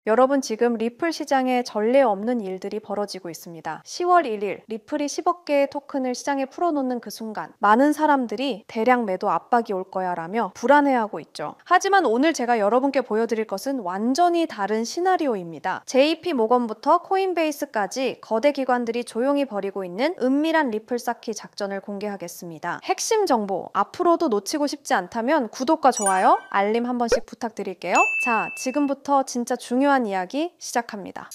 여러분 지금 리플 시장에 전례 없는 일들이 벌어지고 있습니다. 10월 1일 리플이 10억 개의 토큰을 시장에 풀어놓는 그 순간 많은 사람들이 대량 매도 압박이 올 거야 라며 불안해하고 있죠. 하지만 오늘 제가 여러분께 보여드릴 것은 완전히 다른 시나리오입니다. JP 모건부터 코인베이스까지 거대 기관들이 조용히 벌이고 있는 은밀한 리플 쌓기 작전을 공개하겠습니다. 핵심 정보 앞으로도 놓치고 싶지 않다면 구독과 좋아요, 알림 한 번씩 부탁드릴게요. 자, 지금부터 진짜 중요한 이야기 시작합니다.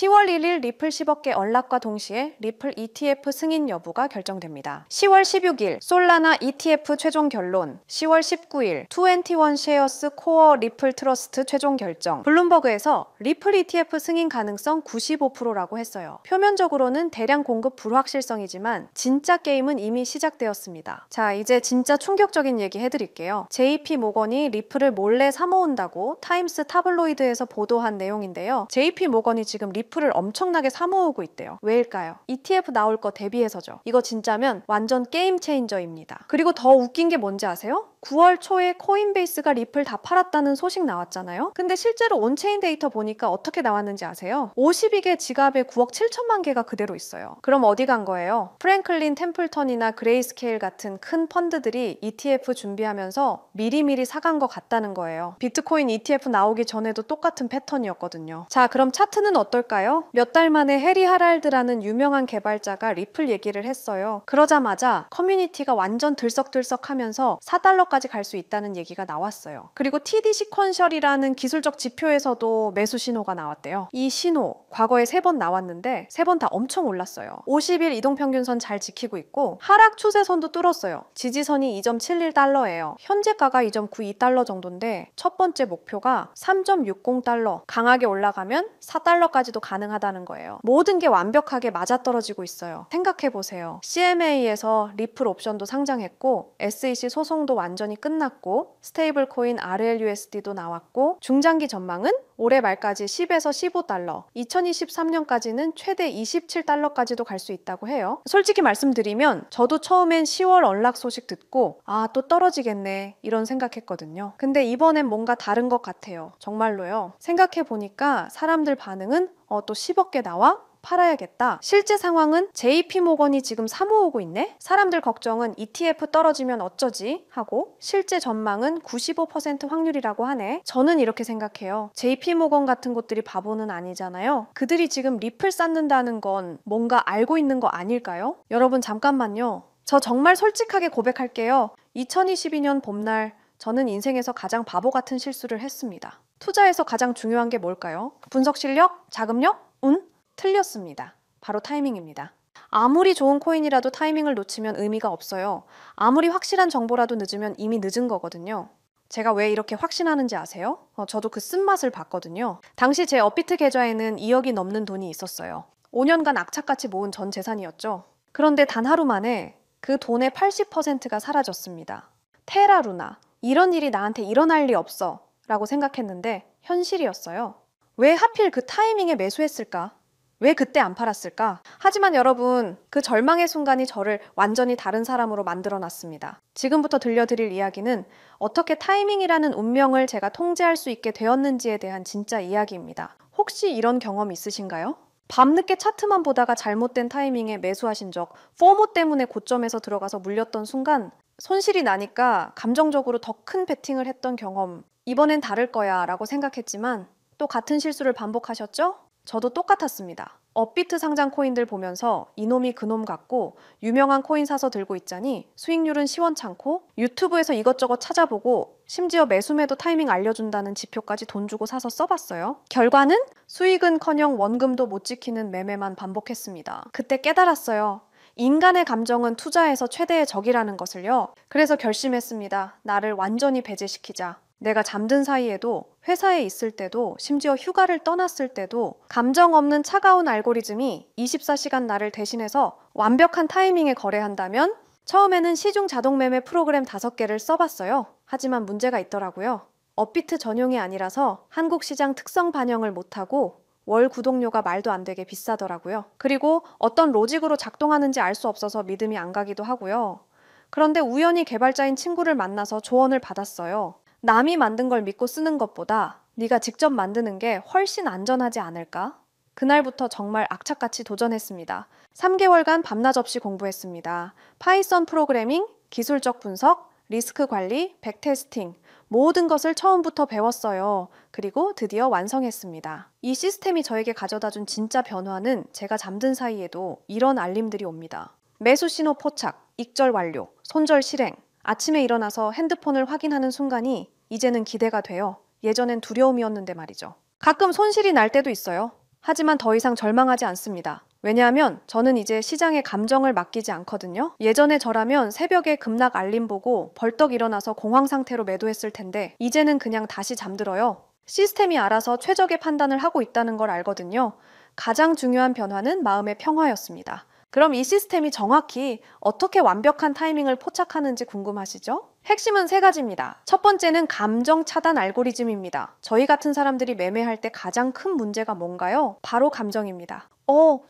10월 1일 리플 10억 개 언락과 동시에 리플 ETF 승인 여부가 결정됩니다. 10월 16일 솔라나 ETF 최종 결론, 10월 19일 21 쉐어스 코어 리플 트러스트 최종 결정. 블룸버그에서 리플 ETF 승인 가능성 95%라고 했어요. 표면적으로는 대량 공급 불확실성이지만 진짜 게임은 이미 시작되었습니다. 자, 이제 진짜 충격적인 얘기 해드릴게요. JP 모건이 리플을 몰래 사모은다고 타임스 타블로이드에서 보도한 내용인데요. JP 모건이 지금 리플을 엄청나게 사모으고 있대요. 왜일까요? ETF 나올 거 대비해서죠. 이거 진짜면 완전 게임 체인저입니다. 그리고 더 웃긴 게 뭔지 아세요? 9월 초에 코인베이스가 리플 다 팔았다는 소식 나왔잖아요. 근데 실제로 온체인 데이터 보니까 어떻게 나왔는지 아세요? 52개 지갑에 9억 7천만 개가 그대로 있어요. 그럼 어디 간 거예요? 프랭클린 템플턴이나 그레이스케일 같은 큰 펀드들이 ETF 준비하면서 미리미리 사간 것 같다는 거예요. 비트코인 ETF 나오기 전에도 똑같은 패턴이었거든요. 자, 그럼 차트는 어떨까요? 몇 달 만에 해리 하랄드라는 유명한 개발자가 리플 얘기를 했어요. 그러자마자 커뮤니티가 완전 들썩들썩하면서 4달러까지 갈 수 있다는 얘기가 나왔어요. 그리고 TD 시퀀셜이라는 기술적 지표에서도 매수 신호가 나왔대요. 이 신호 과거에 3번 나왔는데 3번 다 엄청 올랐어요. 50일 이동평균선 잘 지키고 있고 하락 추세선도 뚫었어요. 지지선이 2.71달러예요. 현재가가 2.92달러 정도인데 첫 번째 목표가 3.60달러, 강하게 올라가면 4달러까지도 가능하다는 거예요. 모든 게 완벽하게 맞아떨어지고 있어요. 생각해보세요. CMA에서 리플 옵션도 상장했고 SEC 소송도 완전히 끝났고 스테이블 코인 RLUSD도 나왔고 중장기 전망은 올해 말까지 10에서 15달러, 2023년까지는 최대 27달러까지도 갈 수 있다고 해요. 솔직히 말씀드리면 저도 처음엔 10월 언락 소식 듣고 또 떨어지겠네 이런 생각했거든요. 근데 이번엔 뭔가 다른 것 같아요. 정말로요. 생각해보니까 사람들 반응은 또 10억 개 나와? 팔아야겠다. 실제 상황은 JP 모건이 지금 사모으고 있네? 사람들 걱정은 ETF 떨어지면 어쩌지? 하고 실제 전망은 95% 확률이라고 하네. 저는 이렇게 생각해요. JP 모건 같은 곳들이 바보는 아니잖아요. 그들이 지금 리플 쌓는다는 건 뭔가 알고 있는 거 아닐까요? 여러분 잠깐만요. 저 정말 솔직하게 고백할게요. 2022년 봄날 저는 인생에서 가장 바보 같은 실수를 했습니다. 투자에서 가장 중요한 게 뭘까요? 분석 실력? 자금력? 운? 틀렸습니다. 바로 타이밍입니다. 아무리 좋은 코인이라도 타이밍을 놓치면 의미가 없어요. 아무리 확실한 정보라도 늦으면 이미 늦은 거거든요. 제가 왜 이렇게 확신하는지 아세요? 저도 그 쓴맛을 봤거든요. 당시 제 업비트 계좌에는 2억이 넘는 돈이 있었어요. 5년간 악착같이 모은 전 재산이었죠. 그런데 단 하루 만에 그 돈의 80%가 사라졌습니다. 테라루나, 이런 일이 나한테 일어날 리 없어 라고 생각했는데 현실이었어요. 왜 하필 그 타이밍에 매수했을까? 왜 그때 안 팔았을까? 하지만 여러분, 그 절망의 순간이 저를 완전히 다른 사람으로 만들어 놨습니다. 지금부터 들려드릴 이야기는 어떻게 타이밍이라는 운명을 제가 통제할 수 있게 되었는지에 대한 진짜 이야기입니다. 혹시 이런 경험 있으신가요? 밤늦게 차트만 보다가 잘못된 타이밍에 매수하신 적, 포모 때문에 고점에서 들어가서 물렸던 순간 손실이 나니까 감정적으로 더 큰 베팅을 했던 경험, 이번엔 다를 거야 라고 생각했지만 또 같은 실수를 반복하셨죠? 저도 똑같았습니다. 업비트 상장 코인들 보면서 이놈이 그놈 같고 유명한 코인 사서 들고 있자니 수익률은 시원찮고 유튜브에서 이것저것 찾아보고 심지어 매수매도 타이밍 알려준다는 지표까지 돈 주고 사서 써봤어요. 결과는 수익은커녕 원금도 못 지키는 매매만 반복했습니다. 그때 깨달았어요. 인간의 감정은 투자에서 최대의 적이라는 것을요. 그래서 결심했습니다. 나를 완전히 배제시키자. 내가 잠든 사이에도 회사에 있을 때도 심지어 휴가를 떠났을 때도 감정 없는 차가운 알고리즘이 24시간 나를 대신해서 완벽한 타이밍에 거래한다면 처음에는 시중 자동 매매 프로그램 5개를 써봤어요. 하지만 문제가 있더라고요. 업비트 전용이 아니라서 한국 시장 특성 반영을 못하고 월 구독료가 말도 안 되게 비싸더라고요. 그리고 어떤 로직으로 작동하는지 알 수 없어서 믿음이 안 가기도 하고요. 그런데 우연히 개발자인 친구를 만나서 조언을 받았어요. 남이 만든 걸 믿고 쓰는 것보다 네가 직접 만드는 게 훨씬 안전하지 않을까? 그날부터 정말 악착같이 도전했습니다. 3개월간 밤낮 없이 공부했습니다. 파이썬 프로그래밍, 기술적 분석, 리스크 관리, 백테스팅, 모든 것을 처음부터 배웠어요. 그리고 드디어 완성했습니다. 이 시스템이 저에게 가져다 준 진짜 변화는 제가 잠든 사이에도 이런 알림들이 옵니다. 매수 신호 포착, 익절 완료, 손절 실행. 아침에 일어나서 핸드폰을 확인하는 순간이 이제는 기대가 돼요. 예전엔 두려움이었는데 말이죠. 가끔 손실이 날 때도 있어요. 하지만 더 이상 절망하지 않습니다. 왜냐하면 저는 이제 시장의 감정을 맡기지 않거든요. 예전에 저라면 새벽에 급락 알림 보고 벌떡 일어나서 공황 상태로 매도했을 텐데 이제는 그냥 다시 잠들어요. 시스템이 알아서 최적의 판단을 하고 있다는 걸 알거든요. 가장 중요한 변화는 마음의 평화였습니다. 그럼 이 시스템이 정확히 어떻게 완벽한 타이밍을 포착하는지 궁금하시죠? 핵심은 3가지입니다. 첫 번째는 감정 차단 알고리즘입니다. 저희 같은 사람들이 매매할 때 가장 큰 문제가 뭔가요? 바로 감정입니다.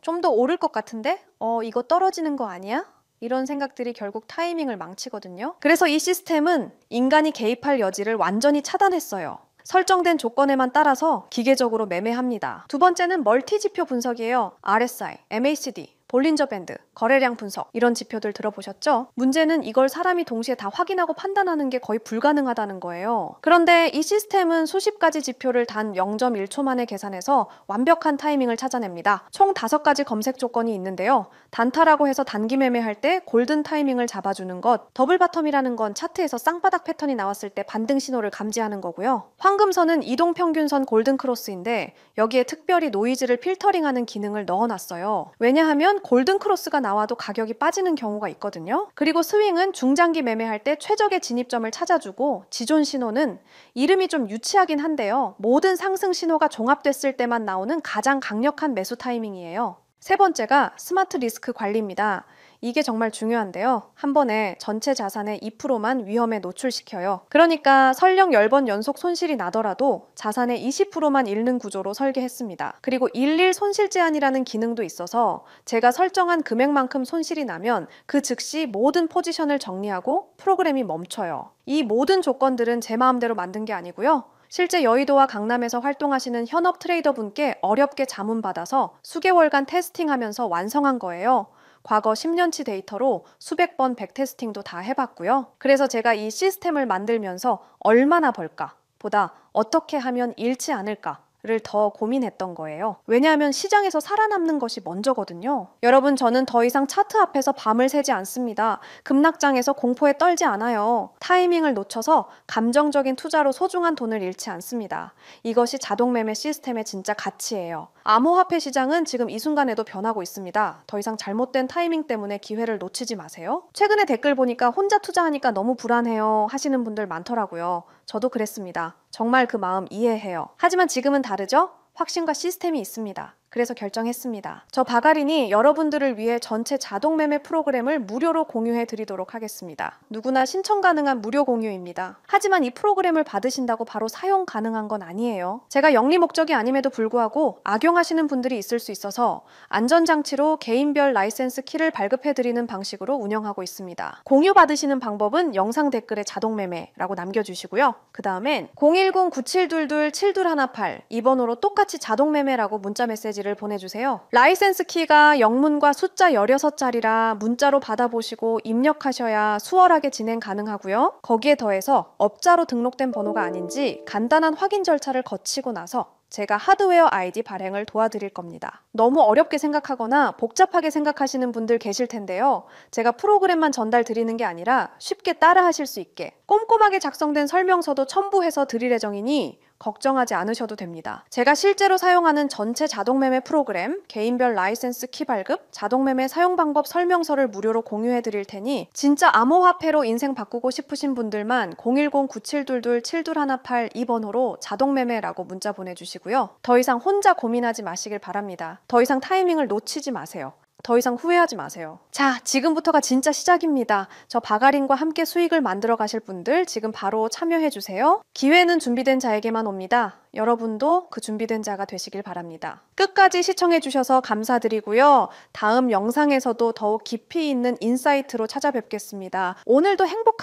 좀 더 오를 것 같은데? 이거 떨어지는 거 아니야? 이런 생각들이 결국 타이밍을 망치거든요. 그래서 이 시스템은 인간이 개입할 여지를 완전히 차단했어요. 설정된 조건에만 따라서 기계적으로 매매합니다. 두 번째는 멀티 지표 분석이에요. RSI, MACD, 볼린저 밴드, 거래량 분석 이런 지표들 들어보셨죠? 문제는 이걸 사람이 동시에 다 확인하고 판단하는 게 거의 불가능하다는 거예요. 그런데 이 시스템은 수십 가지 지표를 단 0.1초 만에 계산해서 완벽한 타이밍을 찾아냅니다. 총 5가지 검색 조건이 있는데요. 단타라고 해서 단기 매매할 때 골든 타이밍을 잡아주는 것, 더블 바텀이라는 건 차트에서 쌍바닥 패턴이 나왔을 때 반등 신호를 감지하는 거고요. 황금선은 이동평균선 골든 크로스인데 여기에 특별히 노이즈를 필터링하는 기능을 넣어놨어요. 왜냐하면 골든 크로스가 나와도 가격이 빠지는 경우가 있거든요. 그리고 스윙은 중장기 매매할 때 최적의 진입점을 찾아주고 지존 신호는 이름이 좀 유치하긴 한데요. 모든 상승 신호가 종합됐을 때만 나오는 가장 강력한 매수 타이밍이에요. 세 번째가 스마트 리스크 관리입니다. 이게 정말 중요한데요. 한 번에 전체 자산의 2%만 위험에 노출시켜요. 그러니까 설령 10번 연속 손실이 나더라도 자산의 20%만 잃는 구조로 설계했습니다. 그리고 일일 손실 제한이라는 기능도 있어서 제가 설정한 금액만큼 손실이 나면 그 즉시 모든 포지션을 정리하고 프로그램이 멈춰요. 이 모든 조건들은 제 마음대로 만든 게 아니고요. 실제 여의도와 강남에서 활동하시는 현업 트레이더분께 어렵게 자문받아서 수개월간 테스팅하면서 완성한 거예요. 과거 10년치 데이터로 수백 번 백테스팅도 다 해봤고요. 그래서 제가 이 시스템을 만들면서 얼마나 벌까 보다 어떻게 하면 잃지 않을까 를 더 고민했던 거예요. 왜냐하면 시장에서 살아남는 것이 먼저거든요. 여러분, 저는 더 이상 차트 앞에서 밤을 새지 않습니다. 급락장에서 공포에 떨지 않아요. 타이밍을 놓쳐서 감정적인 투자로 소중한 돈을 잃지 않습니다. 이것이 자동매매 시스템의 진짜 가치예요. 암호화폐 시장은 지금 이 순간에도 변하고 있습니다. 더 이상 잘못된 타이밍 때문에 기회를 놓치지 마세요. 최근에 댓글 보니까 혼자 투자하니까 너무 불안해요 하시는 분들 많더라고요. 저도 그랬습니다. 정말 그 마음 이해해요. 하지만 지금은 다르죠? 확신과 시스템이 있습니다. 그래서 결정했습니다. 저 바가린이 여러분들을 위해 전체 자동 매매 프로그램을 무료로 공유해 드리도록 하겠습니다. 누구나 신청 가능한 무료 공유입니다. 하지만 이 프로그램을 받으신다고 바로 사용 가능한 건 아니에요. 제가 영리 목적이 아님에도 불구하고 악용하시는 분들이 있을 수 있어서 안전장치로 개인별 라이센스 키를 발급해 드리는 방식으로 운영하고 있습니다. 공유 받으시는 방법은 영상 댓글에 자동 매매라고 남겨주시고요. 그 다음엔 010-9722-7218 이 번호로 똑같이 자동 매매라고 문자 메시지 를 보내주세요. 라이센스 키가 영문과 숫자 16자리라 문자로 받아보시고 입력하셔야 수월하게 진행 가능하고요. 거기에 더해서 업자로 등록된 번호가 아닌지 간단한 확인 절차를 거치고 나서 제가 하드웨어 아이디 발행을 도와드릴 겁니다. 너무 어렵게 생각하거나 복잡하게 생각하시는 분들 계실 텐데요. 제가 프로그램만 전달 드리는 게 아니라 쉽게 따라 하실 수 있게 꼼꼼하게 작성된 설명서도 첨부해서 드릴 예정이니 걱정하지 않으셔도 됩니다. 제가 실제로 사용하는 전체 자동매매 프로그램, 개인별 라이센스 키 발급, 자동매매 사용 방법 설명서를 무료로 공유해 드릴 테니 진짜 암호화폐로 인생 바꾸고 싶으신 분들만 010-9722-7218 이 번호로 자동매매라고 문자 보내주시고요. 더 이상 혼자 고민하지 마시길 바랍니다. 더 이상 타이밍을 놓치지 마세요. 더 이상 후회하지 마세요. 자, 지금부터가 진짜 시작입니다. 저 바가린과 함께 수익을 만들어 가실 분들 지금 바로 참여해 주세요. 기회는 준비된 자에게만 옵니다. 여러분도 그 준비된 자가 되시길 바랍니다. 끝까지 시청해 주셔서 감사드리고요. 다음 영상에서도 더욱 깊이 있는 인사이트로 찾아뵙겠습니다. 오늘도 행복한